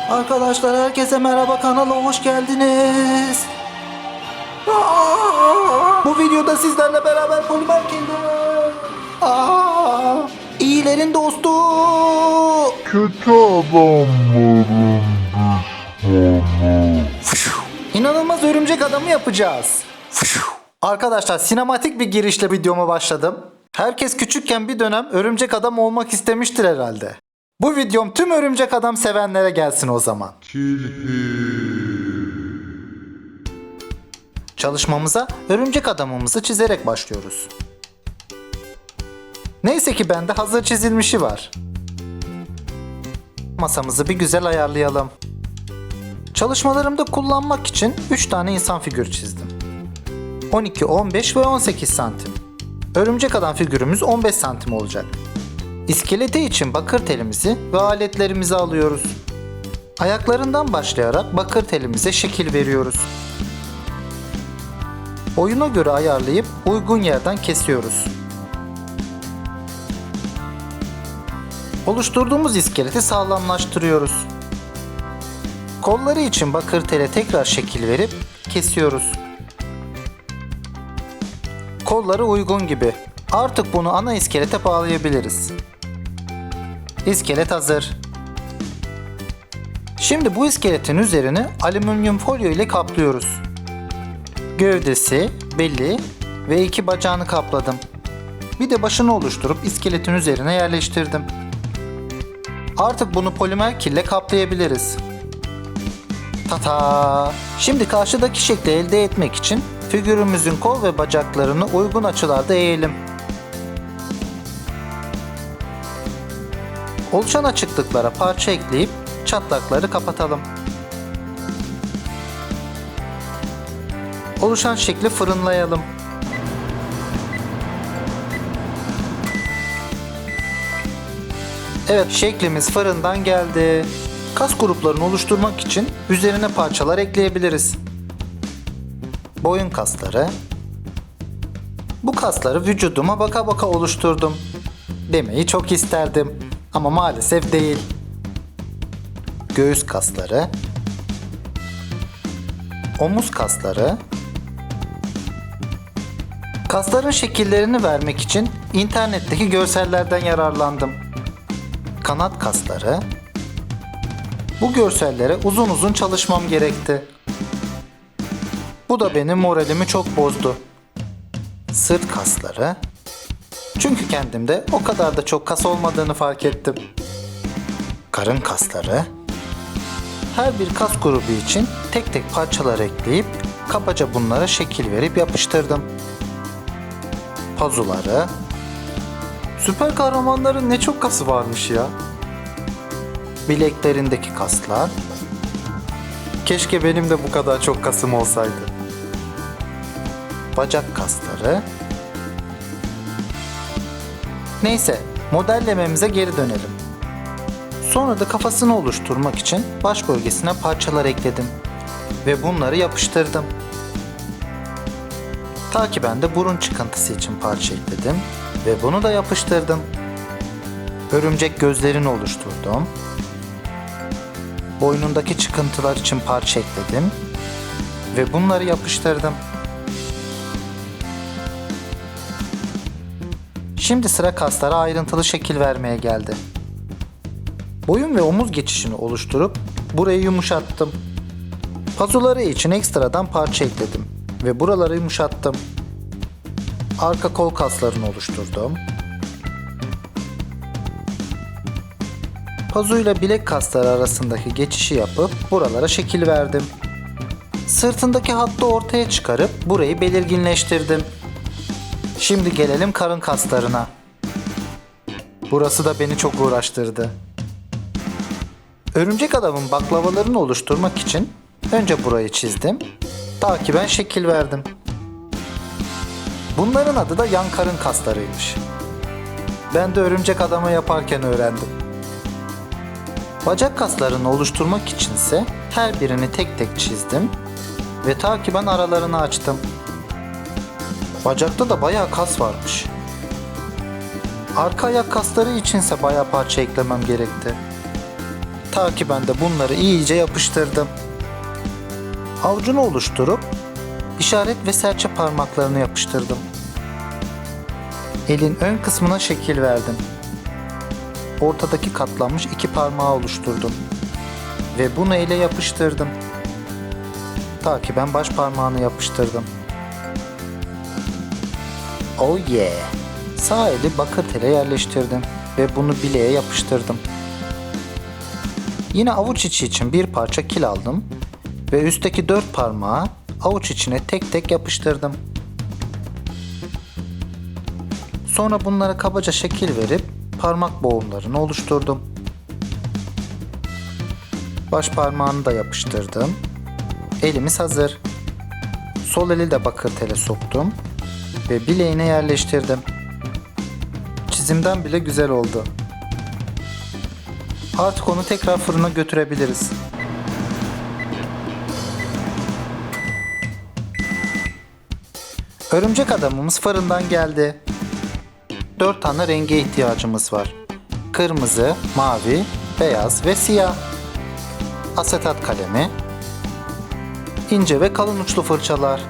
Arkadaşlar herkese merhaba, kanala hoş geldiniz. Bu videoda sizlerle beraber Polimer King'de iyilerin dostu, Kötü adamların düşmanı. İnanılmaz örümcek adamı yapacağız. Arkadaşlar sinematik bir girişle videoma başladım. Herkes küçükken bir dönem örümcek adam olmak istemiştir herhalde. Bu videom tüm örümcek adam sevenlere gelsin o zaman. Çalışmamıza örümcek adamımızı çizerek başlıyoruz. Neyse ki bende hazır çizilmişi var. Masamızı bir güzel ayarlayalım. Çalışmalarımda kullanmak için 3 tane insan figürü çizdim. 12, 15 ve 18 santim. Örümcek adam figürümüz 15 santim olacak. İskeleti için bakır telimizi ve aletlerimizi alıyoruz. Ayaklarından başlayarak bakır telimize şekil veriyoruz. Boyuna göre ayarlayıp uygun yerden kesiyoruz. Oluşturduğumuz iskeleti sağlamlaştırıyoruz. Kolları için bakır tele tekrar şekil verip kesiyoruz. Kolları uygun gibi. Artık bunu ana iskelete bağlayabiliriz. İskelet hazır. Şimdi bu iskeletin üzerini alüminyum folyo ile kaplıyoruz. Gövdesi, beli ve 2 bacağını kapladım. Bir de başını oluşturup iskeletin üzerine yerleştirdim. Artık bunu polimer kille kaplayabiliriz. Tata! Şimdi karşıdaki şekli elde etmek için figürümüzün kol ve bacaklarını uygun açılarda eğelim. Oluşan açıklıklara parça ekleyip çatlakları kapatalım. Oluşan şekli fırınlayalım. Evet, şeklimiz fırından geldi. Kas gruplarını oluşturmak için üzerine parçalar ekleyebiliriz. Boyun kasları. Bu kasları vücuduma baka baka oluşturdum demeyi çok isterdim ama maalesef değil. Göğüs kasları. Omuz kasları. Kasların şekillerini vermek için internetteki görsellerden yararlandım. Kanat kasları. Bu görsellere uzun uzun çalışmam gerekti. Bu da benim moralimi çok bozdu. Sırt kasları. Çünkü kendimde o kadar da çok kas olmadığını fark ettim. Karın kasları. Her bir kas grubu için tek tek parçalar ekleyip kabaca bunlara şekil verip yapıştırdım. Pazuları. Süper kahramanların ne çok kası varmış ya. Bileklerindeki kaslar. Keşke benim de bu kadar çok kasım olsaydı. Bacak kasları. Neyse, modellememize geri dönelim. Sonra da kafasını oluşturmak için baş bölgesine parçalar ekledim ve bunları yapıştırdım. Takiben de burun çıkıntısı için parça ekledim ve bunu da yapıştırdım. Örümcek gözlerini oluşturdum. Boynundaki çıkıntılar için parça ekledim ve bunları yapıştırdım. Şimdi sıra kaslara ayrıntılı şekil vermeye geldi. Boyun ve omuz geçişini oluşturup burayı yumuşattım. Pazuları için ekstradan parça ekledim ve buraları yumuşattım. Arka kol kaslarını oluşturdum. Pazuyla bilek kasları arasındaki geçişi yapıp buralara şekil verdim. Sırtındaki hattı ortaya çıkarıp burayı belirginleştirdim. Şimdi gelelim karın kaslarına. Burası da beni çok uğraştırdı. Örümcek adamın baklavalarını oluşturmak için önce burayı çizdim. Takiben şekil verdim. Bunların adı da yan karın kaslarıymış. Ben de örümcek adamı yaparken öğrendim. Bacak kaslarını oluşturmak içinse her birini tek tek çizdim ve takiben aralarını açtım. Bacakta da bayağı kas varmış. Arka ayak kasları içinse bayağı parça eklemem gerekti. Ta ki ben de bunları iyice yapıştırdım. Avucunu oluşturup işaret ve serçe parmaklarını yapıştırdım. Elin ön kısmına şekil verdim. Ortadaki katlanmış iki parmağı oluşturdum. Ve bunu ele yapıştırdım. Ta ki ben baş parmağını yapıştırdım. Oh yeah! Sağ eli bakır tele yerleştirdim ve bunu bileğe yapıştırdım. Yine avuç içi için bir parça kil aldım ve üstteki 4 parmağı avuç içine tek tek yapıştırdım. Sonra bunlara kabaca şekil verip parmak boğumlarını oluşturdum. Baş parmağını da yapıştırdım. Elimiz hazır. Sol eli de bakır tele soktum ve bileğine yerleştirdim. Çizimden bile güzel oldu. Artık onu tekrar fırına götürebiliriz. Örümcek adamımız fırından geldi. 4 tane renge ihtiyacımız var. Kırmızı, mavi, beyaz ve siyah. Asetat kalemi, ince ve kalın uçlu fırçalar.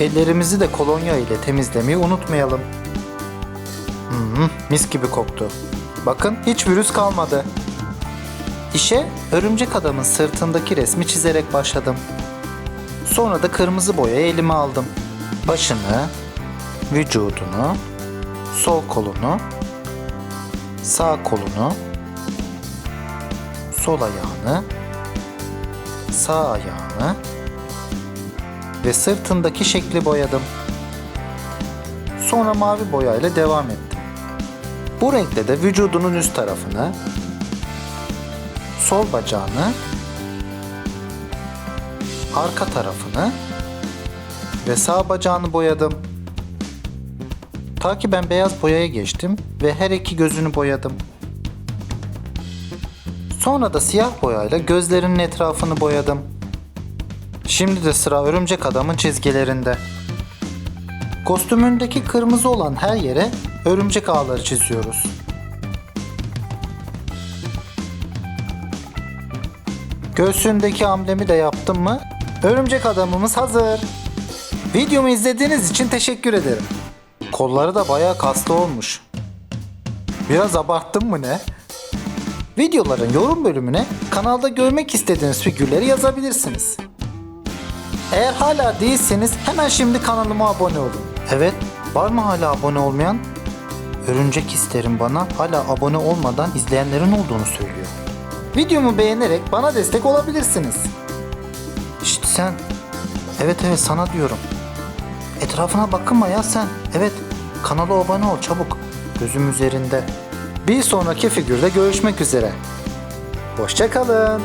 Ellerimizi de kolonya ile temizlemeyi unutmayalım. Mis gibi koktu. Bakın hiç virüs kalmadı. İşe örümcek adamın sırtındaki resmi çizerek başladım. Sonra da kırmızı boyayı elime aldım. Başını, vücudunu, sol kolunu, sağ kolunu, sol ayağını, sağ ayağını ve sırtındaki şekli boyadım. Sonra mavi boyayla devam ettim. Bu renkle de vücudunun üst tarafını, sol bacağını, arka tarafını ve sağ bacağını boyadım. Ta ki ben beyaz boyaya geçtim ve her iki gözünü boyadım. Sonra da siyah boyayla gözlerinin etrafını boyadım. Şimdi de sıra örümcek adamın çizgilerinde. Kostümündeki kırmızı olan her yere örümcek ağları çiziyoruz. Göğsündeki amblemi de yaptım mı? Örümcek adamımız hazır. Videomu izlediğiniz için teşekkür ederim. Kolları da bayağı kaslı olmuş. Biraz abarttım mı ne? Videoların yorum bölümüne kanalda görmek istediğiniz figürleri yazabilirsiniz. Eğer hala değilseniz hemen şimdi kanalıma abone olun. Evet, var mı hala abone olmayan? Örümcek isterim bana hala abone olmadan izleyenlerin olduğunu söylüyor. Videomu beğenerek bana destek olabilirsiniz. Şşt sen. Evet sana diyorum. Etrafına bakınma ya sen. Evet, kanala abone ol çabuk. Gözüm üzerinde. Bir sonraki figürde görüşmek üzere. Hoşça kalın.